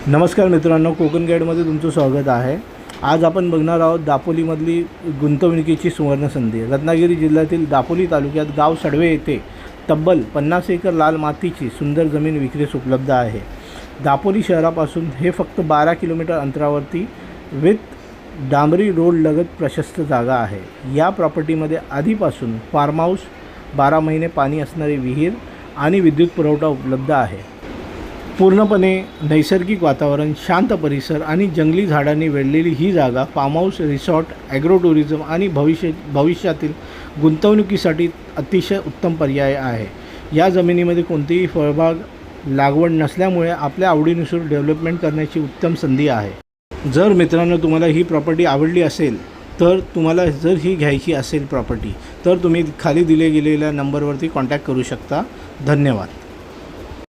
नमस्कार मित्रांनो, कोकण गाईडमध्ये तुमचं स्वागत आहे। आज आपण बघणार आहोत दापोलीमधली गुंतवणुकीची सुवर्णसंधी। रत्नागिरी जिल्ह्यातील दापोली तालुक्यात गाव सडवे येथे तब्बल 50 एकर लाल मातीची सुंदर जमीन विक्रीस उपलब्ध आहे। दापोली शहरापासून हे फक्त 12 किलोमीटर अंतरावरती विथ डांबरी रोड लगत प्रशस्त जागा आहे। या प्रॉपर्टीमध्ये आधीपासून फार्म हाऊस, 12 महिने पाणी असणारी विहीर आणि विद्युत पुरवठा उपलब्ध आहे। पूर्णपणे नैसर्गिक वातावरण, शांत परिसर आणि जंगली झाडांनी वेढलेली ही जागा farm house, resort, agro tourism आणि भविष्यातील गुंतवणुकीसाठी अतिशय उत्तम पर्याय आहे। या जमिनीमध्ये कोणतीही फळबाग लागवड नसल्यामुळे आपल्या आवडीनुसार डेव्हलपमेंट करण्याची उत्तम संधी आहे। जर मित्रांनो तुम्हाला ही प्रॉपर्टी आवडली असेल तर तुम्हाला जर ही घ्यायची असेल प्रॉपर्टी तर तुम्ही खाली दिले गेलेल्या नंबरवरती कॉन्टॅक्ट करू शकता। धन्यवाद।